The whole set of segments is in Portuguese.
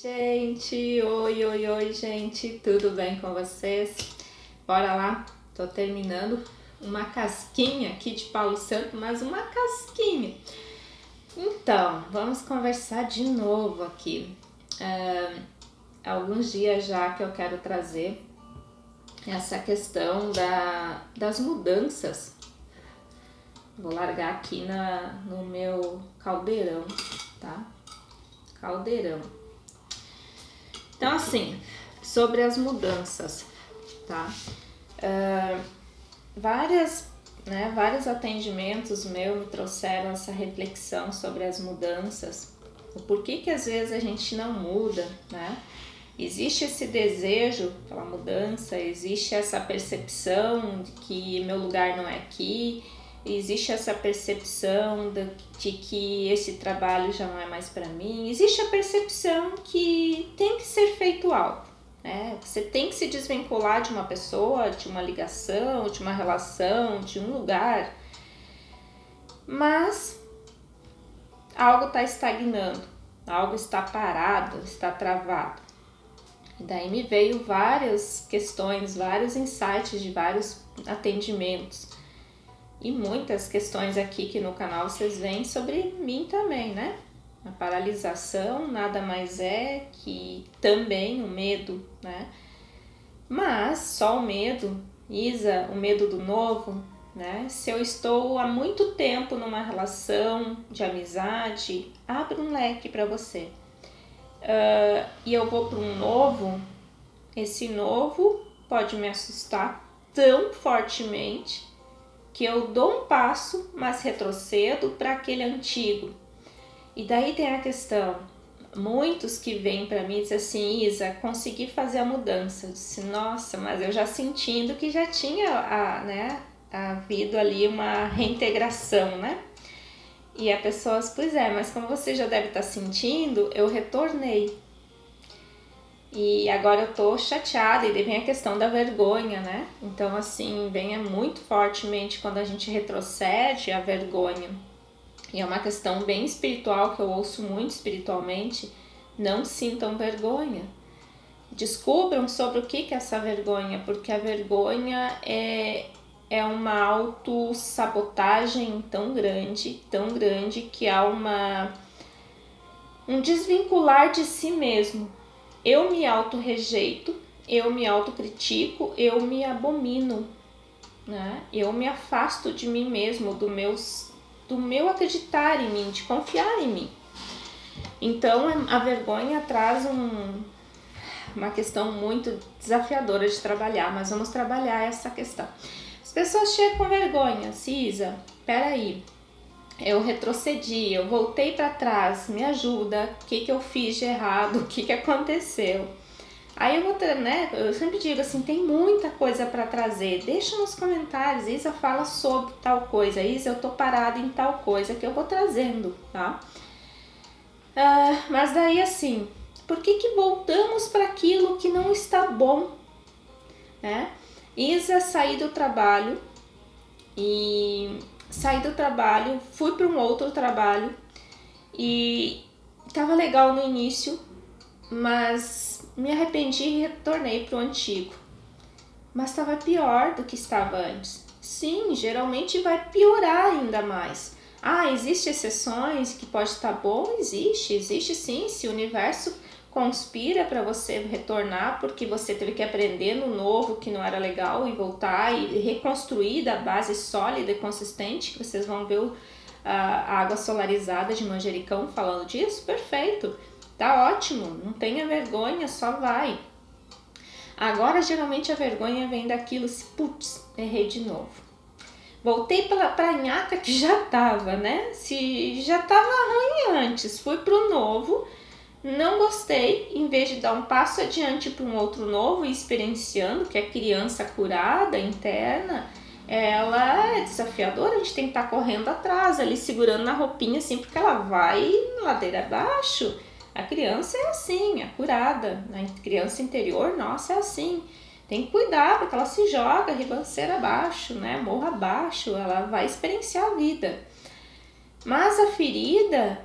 Gente, oi, gente, tudo bem com vocês? Bora lá, tô terminando uma casquinha aqui de Paulo Santo, mas uma casquinha. Então, vamos conversar de novo aqui. Alguns dias já que eu quero trazer essa questão das mudanças. Vou largar aqui no meu caldeirão, tá? Caldeirão. Então, assim, sobre as mudanças, tá? Vários atendimentos meus me trouxeram essa reflexão sobre as mudanças. O porquê que às vezes a gente não muda, né? Existe esse desejo pela mudança, existe essa percepção de que meu lugar não é aqui, existe essa percepção de que esse trabalho já não é mais para mim, existe a percepção que tem que ser feito algo, né? Você tem que se desvincular de uma pessoa, de uma ligação, de uma relação, de um lugar, mas algo está estagnando, algo está parado, está travado. E daí me veio várias questões, vários insights de vários atendimentos. E muitas questões aqui que no canal vocês veem sobre mim também, né? A paralisação nada mais é que também o medo, né? Mas só o medo, Isa, o medo do novo, né? Se eu estou há muito tempo numa relação de amizade, abre um leque para você. E eu vou para um novo, esse novo pode me assustar tão fortemente que eu dou um passo, mas retrocedo para aquele antigo. E daí tem a questão, muitos que vêm para mim e dizem assim, Isa, consegui fazer a mudança. Eu disse, nossa, mas eu já sentindo que já tinha havido ali uma reintegração, né? E a pessoa, pois é, mas como você já deve estar sentindo, eu retornei. E agora eu tô chateada, e daí vem a questão da vergonha, né? Então, assim, vem muito fortemente quando a gente retrocede a vergonha. E é uma questão bem espiritual, que eu ouço muito espiritualmente. Não sintam vergonha. Descubram sobre o que é essa vergonha, porque a vergonha é uma autossabotagem tão grande, que há um desvincular de si mesmo. Eu me auto-rejeito, eu me autocritico, eu me abomino, né? Eu me afasto de mim mesmo, do meu acreditar em mim, de confiar em mim. Então, a vergonha traz uma questão muito desafiadora de trabalhar, mas vamos trabalhar essa questão. As pessoas chegam com vergonha, Cisa, peraí, eu retrocedi, eu voltei para trás, me ajuda, o que eu fiz de errado, o que aconteceu? Aí eu vou ter, né, eu sempre digo assim, tem muita coisa para trazer, deixa nos comentários, Isa fala sobre tal coisa, Isa eu tô parada em tal coisa que eu vou trazendo, tá? Mas daí assim, por que voltamos para aquilo que não está bom, né? Isa, saí do trabalho, fui para um outro trabalho e estava legal no início, mas me arrependi e retornei para o antigo. Mas estava pior do que estava antes. Sim, geralmente vai piorar ainda mais. Existem exceções que pode estar bom? Existe sim, se o universo conspira para você retornar porque você teve que aprender no novo que não era legal e voltar e reconstruir da base sólida e consistente, que vocês vão ver a água solarizada de manjericão falando disso, perfeito, tá ótimo, não tenha vergonha, só vai. Agora geralmente a vergonha vem daquilo, putz, errei de novo. Voltei para a nhaca que já tava, né? Se já tava ruim antes, fui pro novo, não gostei, em vez de dar um passo adiante para um outro novo e experienciando, que é a criança curada, interna, ela é desafiadora, a gente tem que estar correndo atrás, ali segurando na roupinha assim, porque ela vai ladeira abaixo. A criança é assim, a curada, a criança interior, nossa, é assim. Tem que cuidar, porque ela se joga ribanceira abaixo, né? Morro abaixo, ela vai experienciar a vida. Mas a ferida,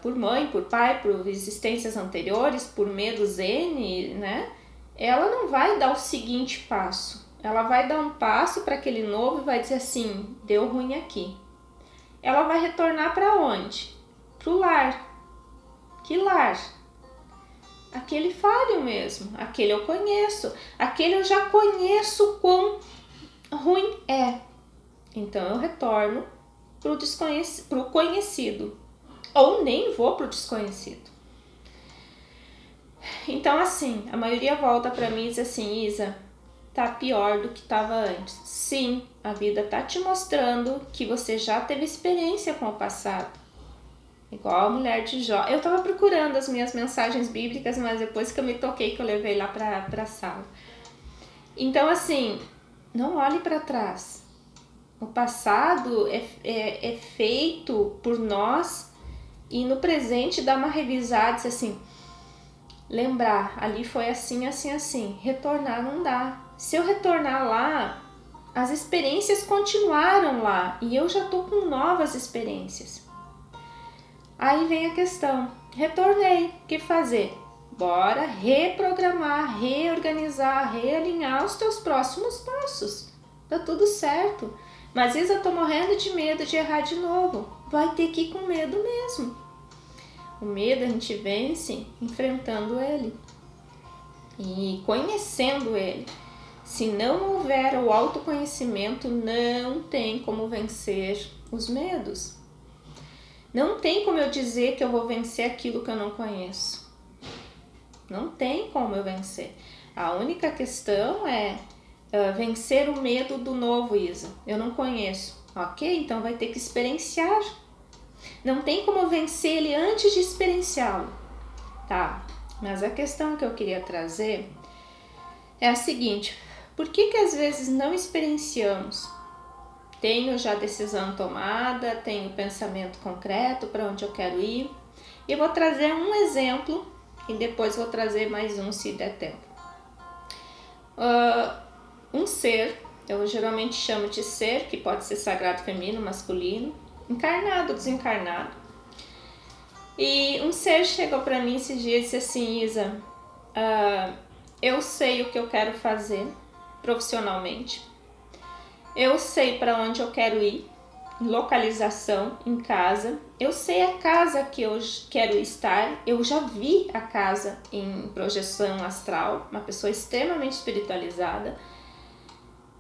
por mãe, por pai, por existências anteriores, por medos N, né? Ela não vai dar o seguinte passo. Ela vai dar um passo para aquele novo e vai dizer assim, deu ruim aqui. Ela vai retornar para onde? Pro lar. Que lar? Aquele falho mesmo. Aquele eu conheço. Aquele eu já conheço quão ruim é. Então eu retorno pro conhecido. Ou nem vou pro desconhecido. Então assim, a maioria volta para mim e diz assim, Isa, tá pior do que estava antes. Sim, a vida tá te mostrando que você já teve experiência com o passado. Igual a mulher de Jó. Eu tava procurando as minhas mensagens bíblicas, mas depois que eu me toquei que eu levei lá pra sala. Então assim, não olhe para trás. O passado é feito por nós e no presente dá uma revisada, diz assim, lembrar, ali foi assim, assim, assim. Retornar não dá. Se eu retornar lá, as experiências continuaram lá e eu já tô com novas experiências. Aí vem a questão, retornei, o que fazer? Bora reprogramar, reorganizar, realinhar os teus próximos passos. Tá tudo certo. Mas Isa, eu tô morrendo de medo de errar de novo. Vai ter que ir com medo mesmo. O medo a gente vence enfrentando ele e conhecendo ele. Se não houver o autoconhecimento, não tem como vencer os medos. Não tem como eu dizer que eu vou vencer aquilo que eu não conheço. Não tem como eu vencer. A única questão é vencer o medo do novo, Isa. Eu não conheço. Ok? Então vai ter que experienciar. Não tem como vencer ele antes de experienciá-lo. Tá? Mas a questão que eu queria trazer é a seguinte. Por que às vezes não experienciamos? Tenho já decisão tomada, tenho pensamento concreto para onde eu quero ir. Eu vou trazer um exemplo e depois vou trazer mais um se der tempo. Um ser, eu geralmente chamo de ser, que pode ser sagrado feminino, masculino, encarnado, desencarnado. E um ser chegou para mim esses dias e disse assim, Isa, eu sei o que eu quero fazer profissionalmente. Eu sei para onde eu quero ir, localização, em casa. Eu sei a casa que eu quero estar. Eu já vi a casa em projeção astral, uma pessoa extremamente espiritualizada.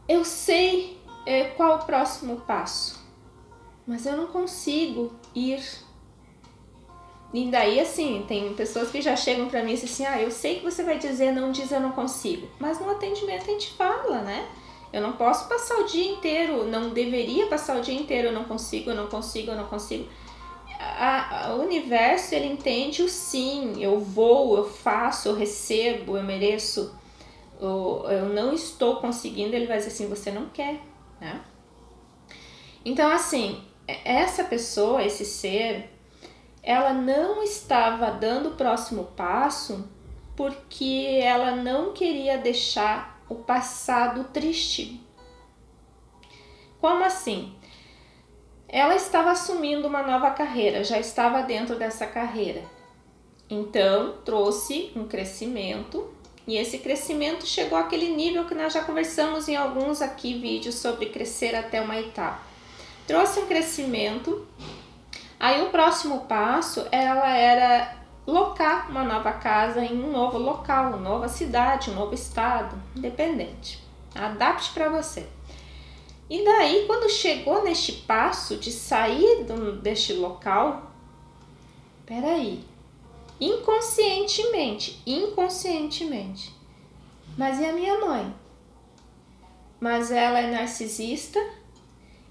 Eu sei qual o próximo passo, mas eu não consigo ir. E daí, assim, tem pessoas que já chegam para mim e dizem assim, eu sei que você vai dizer, não diz eu não consigo. Mas no atendimento a gente fala, né? Eu não posso passar o dia inteiro, não deveria passar o dia inteiro, eu não consigo, eu não consigo, eu não consigo. O universo, ele entende o sim, eu vou, eu faço, eu recebo, eu mereço. Eu não estou conseguindo, ele vai dizer assim, você não quer, né? Então, assim, essa pessoa, esse ser, ela não estava dando o próximo passo porque ela não queria deixar o passado triste. Como assim? Ela estava assumindo uma nova carreira, já estava dentro dessa carreira. Então, trouxe um crescimento e esse crescimento chegou àquele nível que nós já conversamos em alguns aqui vídeos sobre crescer até uma etapa. Trouxe um crescimento, aí o próximo passo ela era locar uma nova casa em um novo local, uma nova cidade, um novo estado, independente. Adapte para você. E daí, quando chegou neste passo de sair deste local, peraí, inconscientemente, mas e a minha mãe? Mas ela é narcisista,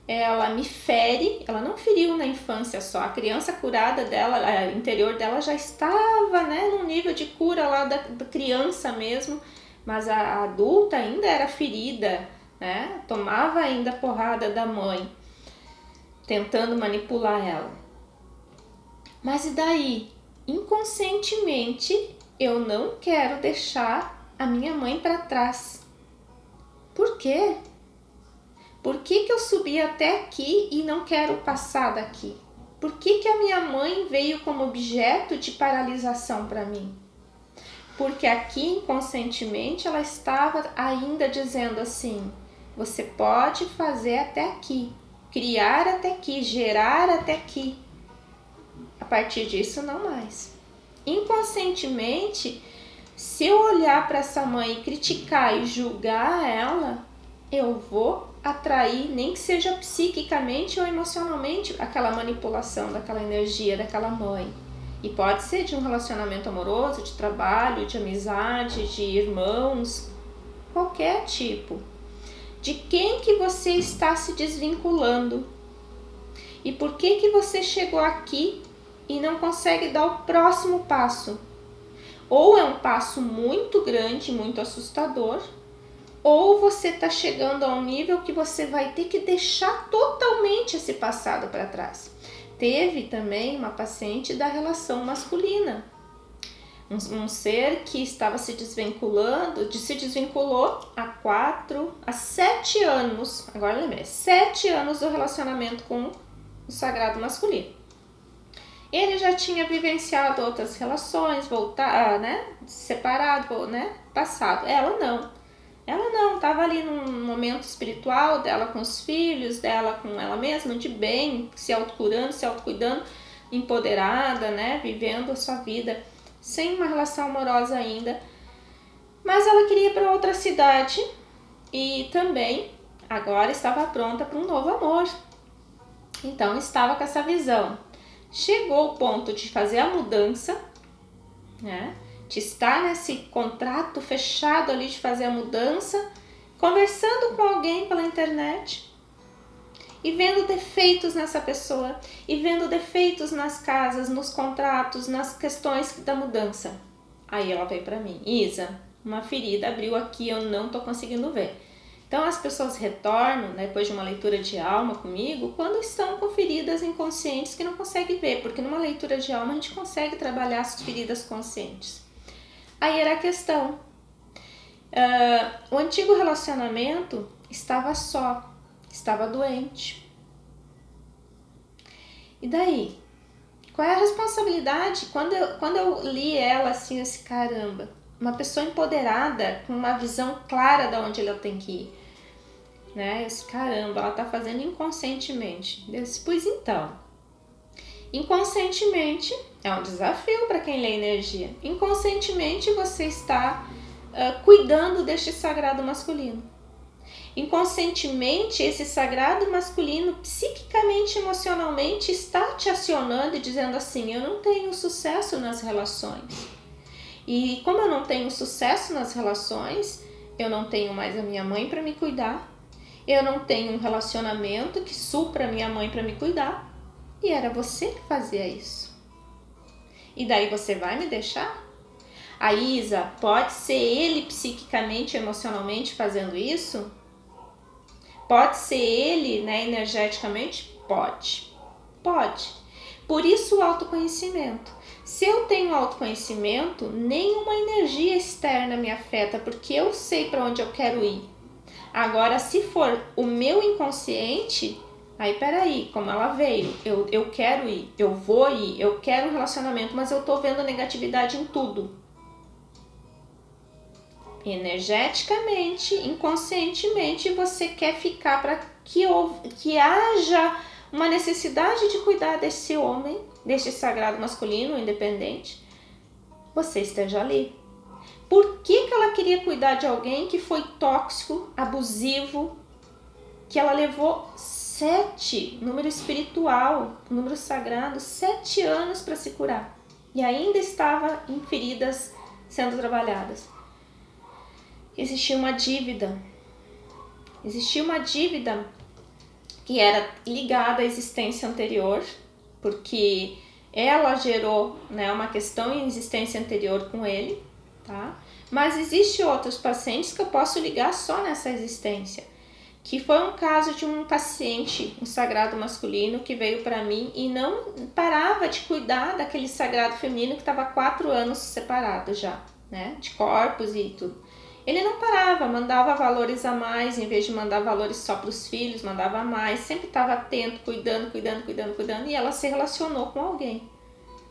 ela me fere, ela não feriu na infância só, a criança curada dela, o interior dela já estava, né, no nível de cura lá da criança mesmo, mas a adulta ainda era ferida, né, tomava ainda porrada da mãe, tentando manipular ela. Mas e daí? Inconscientemente, eu não quero deixar a minha mãe para trás. Por quê? Por que eu subi até aqui e não quero passar daqui? Por que a minha mãe veio como objeto de paralisação para mim? Porque aqui inconscientemente ela estava ainda dizendo assim: você pode fazer até aqui, criar até aqui, gerar até aqui. A partir disso, não mais. Inconscientemente, se eu olhar para essa mãe e criticar e julgar ela, eu vou atrair, nem que seja psiquicamente ou emocionalmente, aquela manipulação daquela energia daquela mãe. E pode ser de um relacionamento amoroso, de trabalho, de amizade, de irmãos, qualquer tipo. De quem que você está se desvinculando? E por que você chegou aqui e não consegue dar o próximo passo? Ou é um passo muito grande, muito assustador, ou você está chegando a um nível que você vai ter que deixar totalmente esse passado para trás. Teve também uma paciente da relação masculina, um ser que estava se desvinculando, se desvinculou há 7 anos, agora lembrei, 7 anos do relacionamento com o sagrado masculino. Ele já tinha vivenciado outras relações, separado, passado. Ela não, estava ali num momento espiritual dela com os filhos, dela com ela mesma, de bem, se autocurando, se autocuidando, empoderada, vivendo a sua vida, sem uma relação amorosa ainda. Mas ela queria ir para outra cidade e também agora estava pronta para um novo amor. Então estava com essa visão. Chegou o ponto de fazer a mudança, de estar nesse contrato fechado ali de fazer a mudança, conversando com alguém pela internet e vendo defeitos nessa pessoa, e vendo defeitos nas casas, nos contratos, nas questões da mudança. Aí ela veio para mim: Isa, uma ferida abriu aqui, eu não tô conseguindo ver. Então as pessoas retornam, depois de uma leitura de alma comigo, quando estão com feridas inconscientes que não conseguem ver, porque numa leitura de alma a gente consegue trabalhar as feridas conscientes. Aí era a questão. O antigo relacionamento estava só, estava doente. E daí? Qual é a responsabilidade? Quando eu li ela assim, esse caramba, uma pessoa empoderada, com uma visão clara de onde ela tem que ir. Esse caramba, ela tá fazendo inconscientemente. Eu disse, pois então, inconscientemente, é um desafio para quem lê energia. Inconscientemente você está cuidando deste sagrado masculino. Inconscientemente esse sagrado masculino, psiquicamente, emocionalmente, está te acionando e dizendo assim: eu não tenho sucesso nas relações. E como eu não tenho sucesso nas relações, eu não tenho mais a minha mãe para me cuidar. Eu não tenho um relacionamento que supra a minha mãe para me cuidar. E era você que fazia isso. E daí você vai me deixar? A Isa, pode ser ele psiquicamente, emocionalmente fazendo isso? Pode ser ele, energeticamente? Pode. Por isso o autoconhecimento. Se eu tenho autoconhecimento, nenhuma energia externa me afeta, porque eu sei para onde eu quero ir. Agora, se for o meu inconsciente, aí peraí, como ela veio, eu quero ir, eu vou ir, eu quero um relacionamento, mas eu tô vendo negatividade em tudo. Energeticamente, inconscientemente, você quer ficar para que haja uma necessidade de cuidar desse homem, deste sagrado masculino independente, você esteja ali. Por que ela queria cuidar de alguém que foi tóxico, abusivo, que ela levou 7, número espiritual, número sagrado, 7 anos para se curar e ainda estava em feridas sendo trabalhadas? Existia uma dívida que era ligada à existência anterior, porque ela gerou uma questão em existência anterior com ele, tá? Mas existe outros pacientes que eu posso ligar só nessa existência, que foi um caso de um paciente, um sagrado masculino, que veio para mim e não parava de cuidar daquele sagrado feminino que estava 4 anos separado já, de corpos e tudo. Ele não parava, mandava valores a mais, em vez de mandar valores só para os filhos, mandava a mais, sempre estava atento, cuidando, e ela se relacionou com alguém.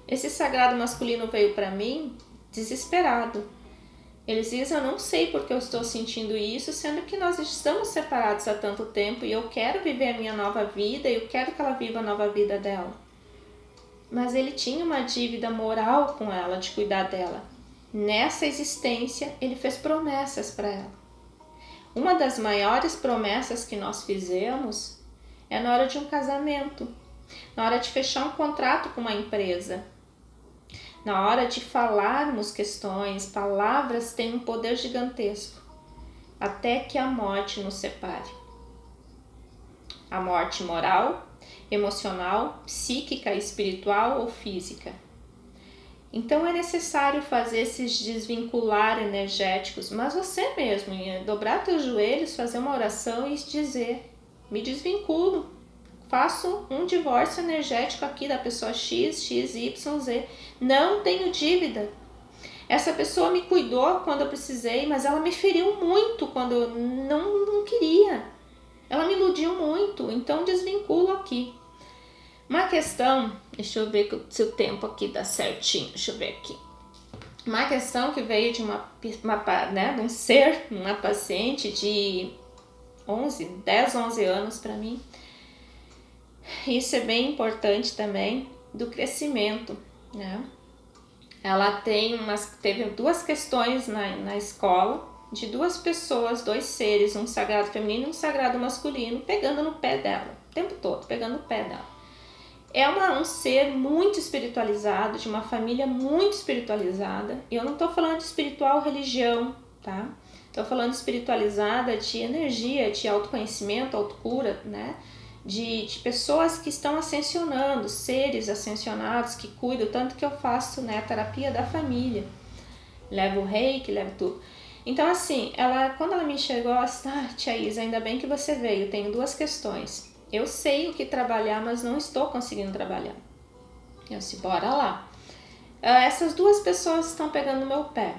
Esse sagrado masculino veio para mim desesperado. Ele diz, eu não sei porque eu estou sentindo isso, sendo que nós estamos separados há tanto tempo e eu quero viver a minha nova vida e eu quero que ela viva a nova vida dela. Mas ele tinha uma dívida moral com ela, de cuidar dela. Nessa existência, ele fez promessas para ela. Uma das maiores promessas que nós fizemos é na hora de um casamento, na hora de fechar um contrato com uma empresa. Na hora de falarmos questões, palavras têm um poder gigantesco, até que a morte nos separe. A morte moral, emocional, psíquica, espiritual ou física. Então é necessário fazer esses desvincular energéticos, mas você mesmo, dobrar teus joelhos, fazer uma oração e dizer, me desvinculo. Faço um divórcio energético aqui da pessoa X, X, Y, Z. Não tenho dívida. Essa pessoa me cuidou quando eu precisei, mas ela me feriu muito quando eu não queria. Ela me iludiu muito, então desvinculo aqui. Uma questão, deixa eu ver se o tempo aqui dá certinho, deixa eu ver aqui. Uma questão que veio de de um ser, uma paciente de 10, 11 anos para mim. Isso é bem importante também, do crescimento, né? Ela teve duas questões na escola, de duas pessoas, dois seres, um sagrado feminino e um sagrado masculino, pegando no pé dela, o tempo todo, pegando no pé dela. É um ser muito espiritualizado, de uma família muito espiritualizada, e eu não estou falando de espiritual religião, tá? Estou falando de espiritualizada, de energia, de autoconhecimento, autocura, né? De pessoas que estão ascensionando, seres ascensionados que cuidam, tanto que eu faço, né, a terapia da família, levo o reiki, levo tudo. Então assim, quando ela me enxergou, ela disse, tia Isa, ainda bem que você veio, tenho duas questões, eu sei o que trabalhar, mas não estou conseguindo trabalhar. Eu disse, bora lá. Essas duas pessoas estão pegando no meu pé,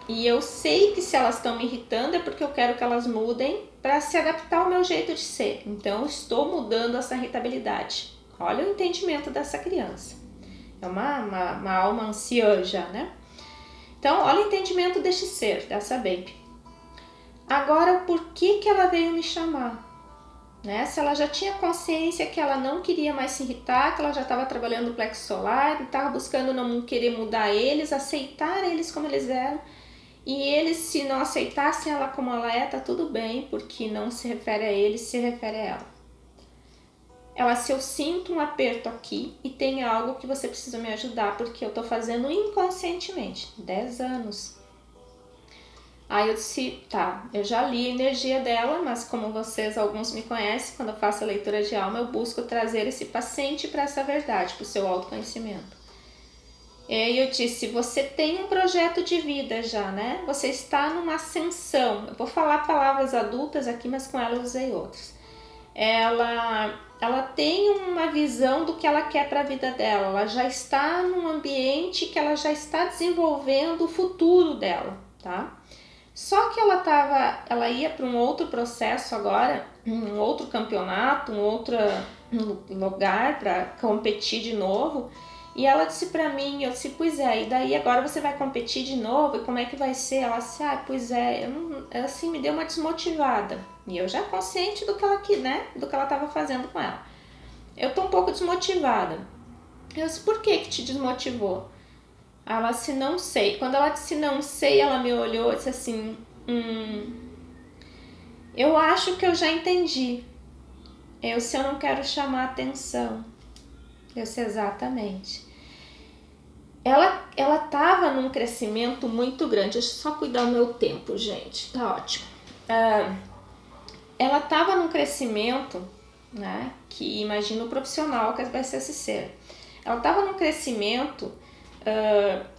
e eu sei que se elas estão me irritando é porque eu quero que elas mudem para se adaptar ao meu jeito de ser. Então, eu estou mudando essa irritabilidade. Olha o entendimento dessa criança. É uma alma anciã já, né? Então, olha o entendimento deste ser, dessa baby. Agora, por que ela veio me chamar? Né? Se ela já tinha consciência que ela não queria mais se irritar, que ela já estava trabalhando o plexo solar, estava buscando não querer mudar eles, aceitar eles como eles eram. E eles, se não aceitassem ela como ela é, tá tudo bem, porque não se refere a eles, se refere a ela. Ela, se eu sinto um aperto aqui e tem algo que você precisa me ajudar, porque eu tô fazendo inconscientemente, 10 anos. Aí eu disse, tá, eu já li a energia dela, mas como vocês, alguns me conhecem, quando eu faço a leitura de alma, eu busco trazer esse paciente para essa verdade, para o seu autoconhecimento. E eu disse, você tem um projeto de vida já, né? Você está numa ascensão. Eu vou falar palavras adultas aqui, mas com ela eu usei outras. Ela tem uma visão do que ela quer para a vida dela. Ela já está num ambiente que ela já está desenvolvendo o futuro dela, tá? Só que ela ia para um outro processo agora, um outro campeonato, um outro lugar para competir de novo. E ela disse pra mim, eu disse, pois é, e daí agora você vai competir de novo, e como é que vai ser? Ela disse, pois é, ela assim me deu uma desmotivada. E eu já consciente do que ela do que ela estava fazendo com ela. Eu tô um pouco desmotivada. Eu disse, por que te desmotivou? Ela disse, não sei. Quando ela disse não sei, ela me olhou e disse assim, eu acho que eu já entendi. Eu não quero chamar atenção. Eu sei exatamente. Ela estava num crescimento muito grande. Deixa eu só cuidar do meu tempo, gente. Tá ótimo. Ela estava num crescimento, né? Que imagina o profissional que vai ser esse ser. Ela estava num crescimento.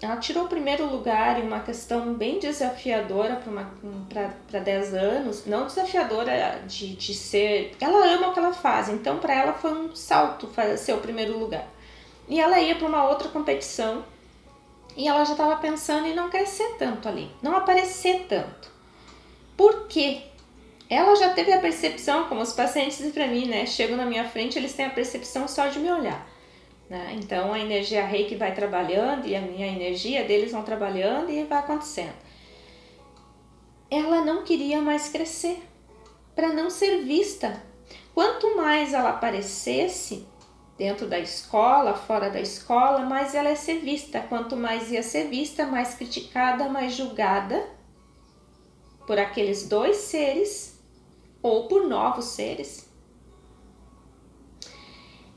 Ela tirou o primeiro lugar em uma questão bem desafiadora para 10 anos. Não desafiadora de ser... Ela ama o que ela faz, então para ela foi um salto ser o primeiro lugar. E ela ia para uma outra competição e ela já estava pensando em não crescer tanto ali, não aparecer tanto. Por quê? Ela já teve a percepção, como os pacientes dizem para mim, né? Chegam na minha frente, eles têm a percepção só de me olhar, né? Então a energia Reiki vai trabalhando e a minha energia deles vão trabalhando e vai acontecendo. Ela não queria mais crescer, para não ser vista. Quanto mais ela aparecesse dentro da escola, fora da escola, mais ela ia ser vista. Quanto mais ia ser vista, mais criticada, mais julgada por aqueles dois seres ou por novos seres.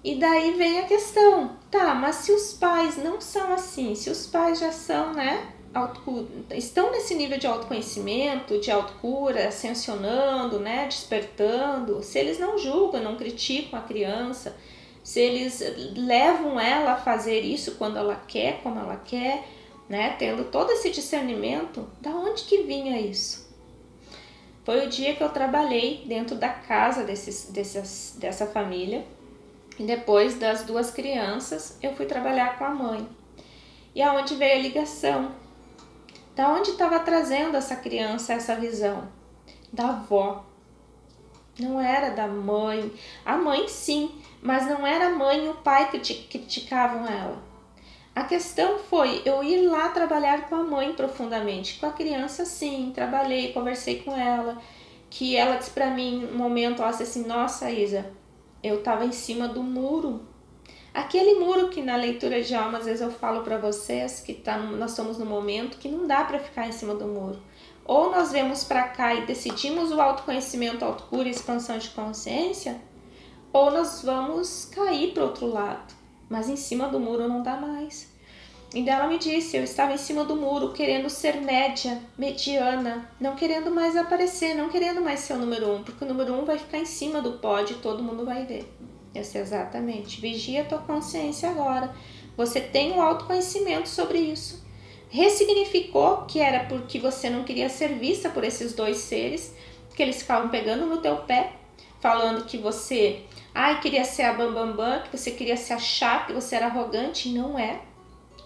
E daí vem a questão, tá, mas se os pais não são assim, se os pais já são, né, estão nesse nível de autoconhecimento, de autocura, ascensionando, né, despertando, se eles não julgam, não criticam a criança, se eles levam ela a fazer isso quando ela quer, como ela quer, né, tendo todo esse discernimento, da onde que vinha isso? Foi o dia que eu trabalhei dentro da casa dessa família, e depois das duas crianças eu fui trabalhar com a mãe. E aonde veio a ligação? Da onde estava trazendo essa criança essa visão? Da avó. Não era da mãe. A mãe sim, mas não era a mãe e o pai que criticavam ela. A questão foi eu ir lá trabalhar com a mãe profundamente. Com a criança sim, trabalhei, conversei com ela. Que ela disse pra mim, no momento, ela disse assim, nossa Isa, eu estava em cima do muro. Aquele muro que na leitura de alma, às vezes eu falo para vocês, que nós estamos no momento que não dá para ficar em cima do muro. Ou nós vemos para cá e decidimos o autoconhecimento, autocura e expansão de consciência, ou nós vamos cair para o outro lado. Mas em cima do muro não dá mais. E ela me disse, eu estava em cima do muro querendo ser média, mediana, não querendo mais aparecer, não querendo mais ser o número 1, porque o número 1 vai ficar em cima do pódio e todo mundo vai ver. Eu sei exatamente, vigia a tua consciência agora, você tem o autoconhecimento sobre isso. Ressignificou que era porque você não queria ser vista por esses dois seres, que eles ficavam pegando no teu pé, falando que você queria ser a bambambam, que você queria se achar, que você era arrogante, não é.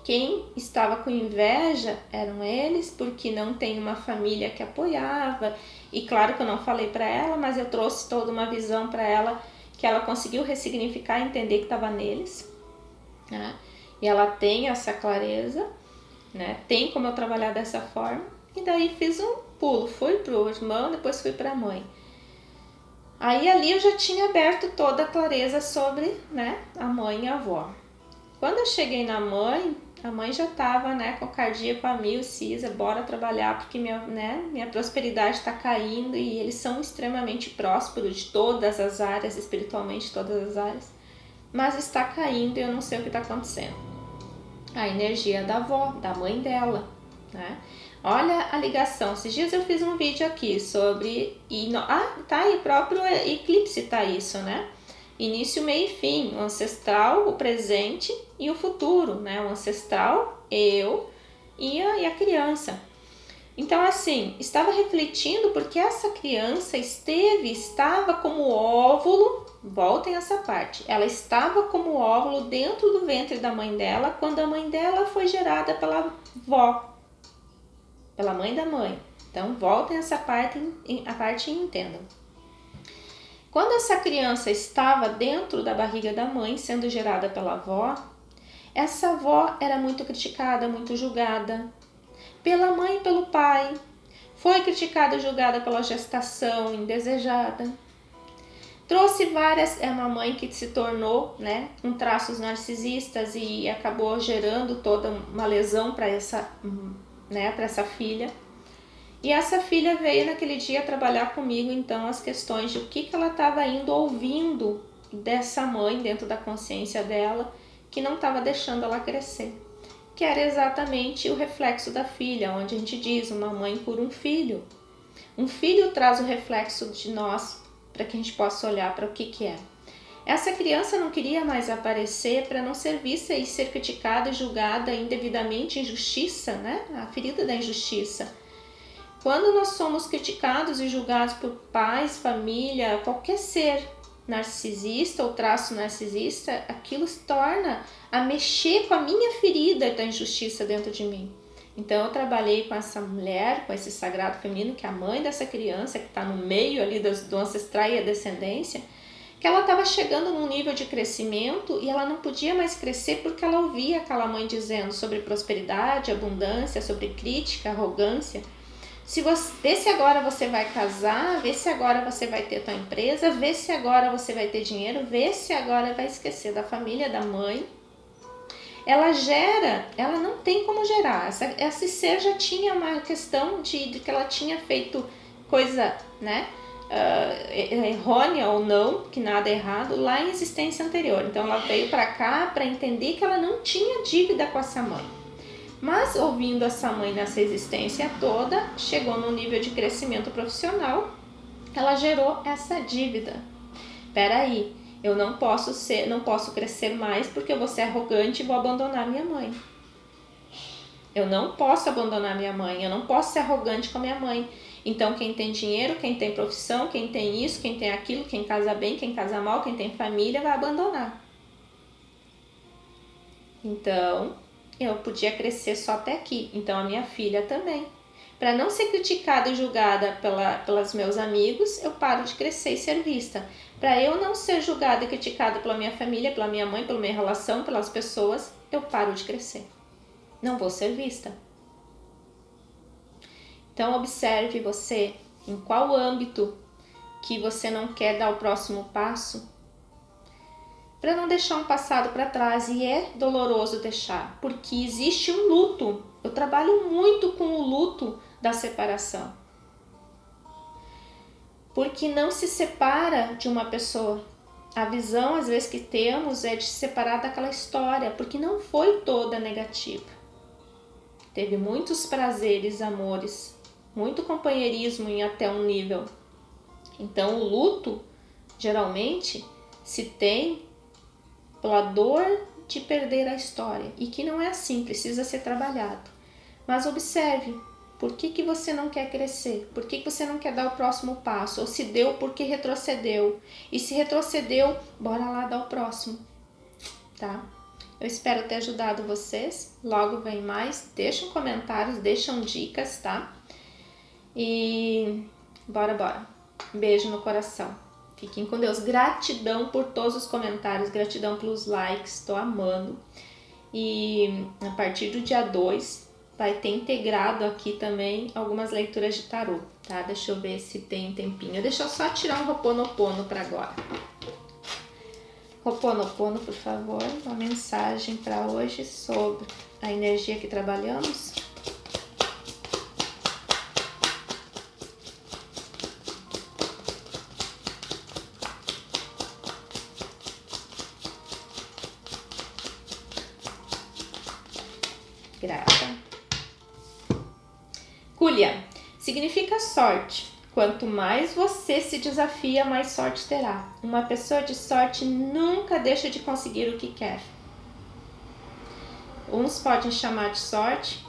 Quem estava com inveja eram eles, porque não tem uma família que apoiava. E claro que eu não falei para ela, mas eu trouxe toda uma visão para ela, que ela conseguiu ressignificar e entender que estava neles, né? E ela tem essa clareza, né? Tem como eu trabalhar dessa forma. E daí fiz um pulo, fui pro irmão, depois fui para a mãe. Aí ali eu já tinha aberto toda a clareza sobre, né, a mãe e a avó. Quando eu cheguei na mãe, a mãe já estava, né, com cardíaco a mil, Cisa, bora trabalhar porque minha prosperidade está caindo e eles são extremamente prósperos de todas as áreas, espiritualmente todas as áreas, mas está caindo e eu não sei o que está acontecendo. A energia da avó, da mãe dela, né? Olha a ligação, esses dias eu fiz um vídeo aqui sobre, tá aí, o próprio eclipse tá isso, né? Início, meio e fim, o ancestral, o presente e o futuro, né? O ancestral, eu e a criança. Então, assim, estava refletindo porque essa criança estava como óvulo, voltem essa parte, ela estava como óvulo dentro do ventre da mãe dela quando a mãe dela foi gerada pela avó, pela mãe da mãe. Então, voltem essa parte e entendam. Quando essa criança estava dentro da barriga da mãe, sendo gerada pela avó, essa avó era muito criticada, muito julgada pela mãe e pelo pai. Foi criticada e julgada pela gestação indesejada. Trouxe várias, é uma mãe que se tornou, né, com traços narcisistas e acabou gerando toda uma lesão para essa filha. E essa filha veio naquele dia trabalhar comigo, então, as questões de o que ela estava ouvindo dessa mãe dentro da consciência dela, que não estava deixando ela crescer. Que era exatamente o reflexo da filha, onde a gente diz, uma mãe cura um filho. Um filho traz o reflexo de nós, para que a gente possa olhar para o que é. Essa criança não queria mais aparecer para não ser vista e ser criticada e julgada indevidamente, injustiça, né? A ferida da injustiça. Quando nós somos criticados e julgados por pais, família, qualquer ser narcisista ou traço narcisista, aquilo se torna a mexer com a minha ferida da injustiça dentro de mim. Então eu trabalhei com essa mulher, com esse sagrado feminino, que é a mãe dessa criança, que está no meio ali do ancestral e a descendência, que ela estava chegando num nível de crescimento e ela não podia mais crescer porque ela ouvia aquela mãe dizendo sobre prosperidade, abundância, sobre crítica, arrogância. Vê se agora você vai casar, vê se agora você vai ter tua empresa, vê se agora você vai ter dinheiro, vê se agora vai esquecer da família, da mãe. Ela não tem como gerar. Esse ser já tinha uma questão de que ela tinha feito coisa, né, errônea ou não, que nada é errado, lá em existência anterior. Então ela veio para cá para entender que ela não tinha dívida com essa mãe. Mas ouvindo essa mãe nessa existência toda, chegou num nível de crescimento profissional, ela gerou essa dívida. Peraí, eu não posso crescer mais porque eu vou ser arrogante e vou abandonar minha mãe. Eu não posso abandonar minha mãe, eu não posso ser arrogante com a minha mãe. Então quem tem dinheiro, quem tem profissão, quem tem isso, quem tem aquilo, quem casa bem, quem casa mal, quem tem família, vai abandonar. Então eu podia crescer só até aqui, então a minha filha também. Para não ser criticada e julgada pelos meus amigos, eu paro de crescer e ser vista. Para eu não ser julgada e criticada pela minha família, pela minha mãe, pela minha relação, pelas pessoas, eu paro de crescer. Não vou ser vista. Então observe você, em qual âmbito que você não quer dar o próximo passo, para não deixar um passado para trás. E é doloroso deixar, porque existe um luto. Eu trabalho muito com o luto da separação, porque não se separa de uma pessoa. A visão às vezes que temos é de se separar daquela história, porque não foi toda negativa. Teve muitos prazeres, amores, muito companheirismo em até um nível. Então o luto geralmente se tem pela dor de perder a história, e que não é assim, precisa ser trabalhado. Mas observe, por que você não quer crescer? Por que você não quer dar o próximo passo? Ou se deu porque retrocedeu? E se retrocedeu, bora lá dar o próximo, tá? Eu espero ter ajudado vocês. Logo vem mais. Deixam comentários, deixam dicas, tá? E bora. Beijo no coração. Fiquem com Deus. Gratidão por todos os comentários, gratidão pelos likes, tô amando. E a partir do dia 2 vai ter integrado aqui também algumas leituras de tarô, tá? Deixa eu ver se tem um tempinho. Deixa eu só tirar um Ho'oponopono para agora. Ho'oponopono, por favor, uma mensagem para hoje sobre a energia que trabalhamos. Grata. Cúlia, significa sorte. Quanto mais você se desafia, mais sorte terá. Uma pessoa de sorte nunca deixa de conseguir o que quer. Uns podem chamar de sorte,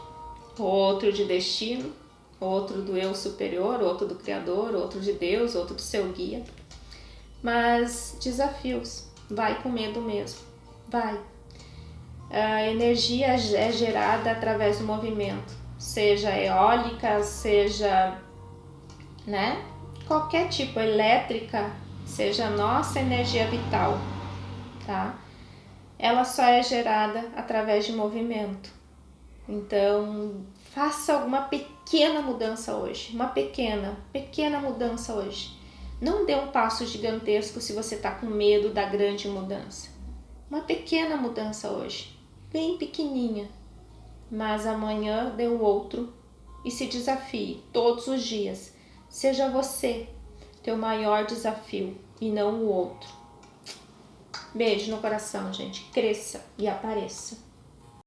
outro de destino, outro do eu superior, outro do Criador, outro de Deus, outro do seu guia. Mas desafios, vai com medo mesmo, vai. A energia é gerada através do movimento, seja eólica, seja, né, qualquer tipo, elétrica, seja a nossa energia vital, tá? Ela só é gerada através de movimento. Então, faça alguma pequena mudança hoje, uma pequena mudança hoje. Não dê um passo gigantesco se você está com medo da grande mudança. Uma pequena mudança hoje, bem pequenininha, mas amanhã dê o outro e se desafie todos os dias. Seja você teu maior desafio e não o outro. Beijo no coração, gente. Cresça e apareça.